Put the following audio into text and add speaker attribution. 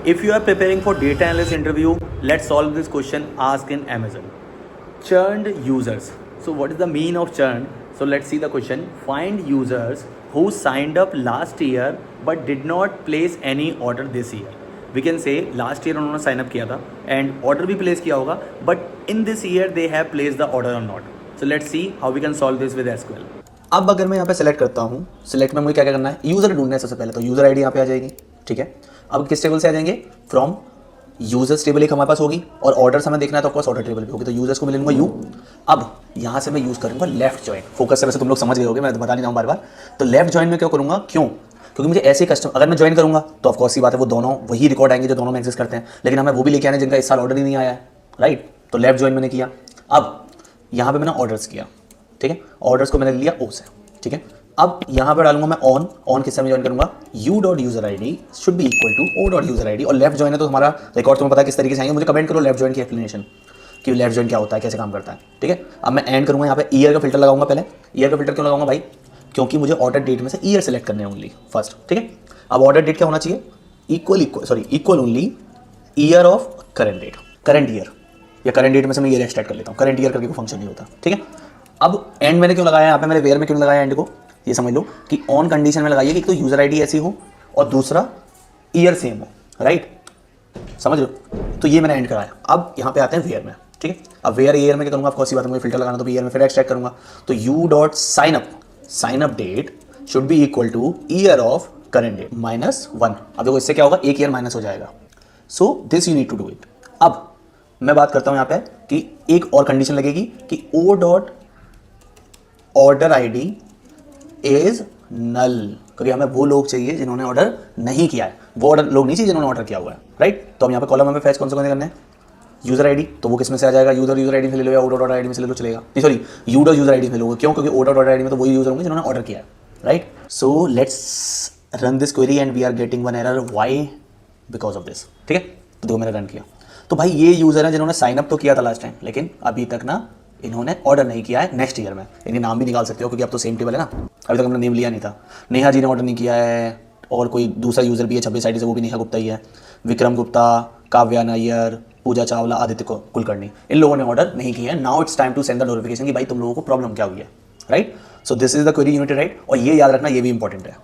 Speaker 1: If you are preparing for data analyst interview, let's solve this question asked in Amazon. Churned users. So what is the mean of churn? So let's see the question. Find users who signed up last year but did not place any order this year. We can say last year उन्होंने sign up किया था and order भी place किया होगा, but in this year they have placed the order or not. So let's see how we can solve this with SQL.
Speaker 2: अब अगर मैं यहाँ पे सेलेक्ट करता हूँ, सेलेक्ट में मुझे क्या क्या करना है, यूज़र ढूंढना है सबसे पहले। तो यूज़र आईडी यहाँ पे आ जाएगी, ठीक है। अब किस टेबल से आ जाएंगे, फ्रॉम यूजर्स टेबल एक हमारे पास होगी और ऑर्डर्स हमें देखना है तो ऑफकोर्स ऑर्डर टेबल भी होगी। तो यूजर्स को मैं ले लूँगा यू। अब यहाँ से मैं यूज़ करूँगा लेफ्ट जॉइन। फोकस से वैसे तुम लोग समझ गए होगे, मैं बता नहीं रहा हूँ बार बार। तो लेफ्ट जॉइन में क्या करूँगा, क्यों? क्योंकि मुझे ऐसे कस्टमर अगर मैं ज्वाइन करूँगा तो ऑफकोर्स ही बात है वो दोनों वही रिकॉर्ड आएंगे जो दोनों में एक्सेस करते हैं, लेकिन हमें वो भी लेके आने जिनका इस साल ऑर्डर ही नहीं आया है, राइट। तो लेफ्ट जॉइन मैंने किया। अब यहाँ पे मैंने ऑर्डर्स किया, ठीक है। ऑर्डर्स को मैंने लिया ओ से, ठीक है। अब यहाँ पर डालूंगा मैं ऑन किससे मैं ज्वाइन करूंगा, U dot user I D should be equal to O dot user I D. और लेफ्ट जॉइन है तो हमारा रिकॉर्ड तुम्हें पता है किस तरीके से आएंगे। मुझे कमेंट करो लेफ्ट जॉइन की एक्सप्लेनेशन कि लेफ्ट जॉइन क्या होता है, कैसे काम करता है, ठीक है। अब मैं एंड करूंगा, यहाँ पे ईयर का फिल्टर लगाऊंगा। पहले ईयर का फिल्टर क्यों लगाऊंगा भाई, क्योंकि मुझे ऑर्डर डेट में से ईयर सेलेक्ट करने हैं ओनली फर्स्ट, ठीक है। अब ऑर्डर डेट क्या होना चाहिए, equal only year of current date, current year या करंट डेट में से मैं ईयर एक्सट्रैक्ट कर लेता हूँ, करंट ईयर करके कोई फंक्शन नहीं होता, ठीक है। अब एंड मैंने क्यों लगाया यहाँ पे, मैंने वेयर में क्यों लगाया एंड को, ये समझ लो कि ऑन कंडीशन में लगाइए कि तो यूजर आईडी ऐसी हो और दूसरा ईयर सेम हो, राइट, समझ लो। तो ये मैंने एंड कराया। अब यहाँ पे आते हैं वेयर में, ठीक है। अब वेयर ईयर में क्या करूँगा, ऑफकोर्स बात है मुझे फिल्टर लगाना, तो ईयर में फिर एक्सट्रैक्ट करूँगा। तो U dot sign up date should be equal to year of current date -1। अब देखो इससे क्या होगा, एक ईयर माइनस हो जाएगा। So this you need to do it. अब मैं बात करता हूँ यहाँ पे कि एक और कंडीशन लगेगी कि O dot order ID is null, क्योंकि हमें वो लोग चाहिए जिन्होंने ऑर्डर नहीं किया है, वो ऑर्डर लोग नहीं चाहिए जिन्होंने ऑर्डर किया हुआ है, राइट। तो हम यहाँ पे कॉलम में फैच कौन से करने हैं, यूजर आईडी। तो वो किस में से आ जाएगा, यूजर आईडी में ले लो या ओ डॉट ऑर्डर आईडी में से ले लो, चलेगा। नहीं sorry, you dot user ID में लोगे, क्यों? क्योंकि ओ डॉट ऑर्डर आईडी में तो वही यूजर होंगे जिन्होंने ऑर्डर किया है, right. So let's run this query and we are getting one error, why, because of this, ठीक है। तो देखो मैंने रन किया। तो भाई ये यूजर है जिन्होंने साइन अप तो किया था लास्ट टाइम, लेकिन अभी तक ना इन्होंने ऑर्डर नहीं किया है नेक्स्ट ईयर में। इनके नाम भी निकाल सकते हो क्योंकि अब तो सेम टेबल है ना, अभी तक हमने नेम लिया नहीं था। नेहा जी ने ऑर्डर नहीं किया है और कोई दूसरा यूजर भी है 26 आईडी से, वो भी नेहा गुप्ता ही है। विक्रम गुप्ता, काव्या नायर, पूजा चावला, आदित्य कुलकर्णी, इन लोगों ने ऑर्डर नहीं किया है। Now it's time to send the notification कि भाई तुम लोगों को प्रॉब्लम क्या हुई है, right. So this is the query unit, right. और ये याद रखना, ये भी इंपॉर्टेंट है।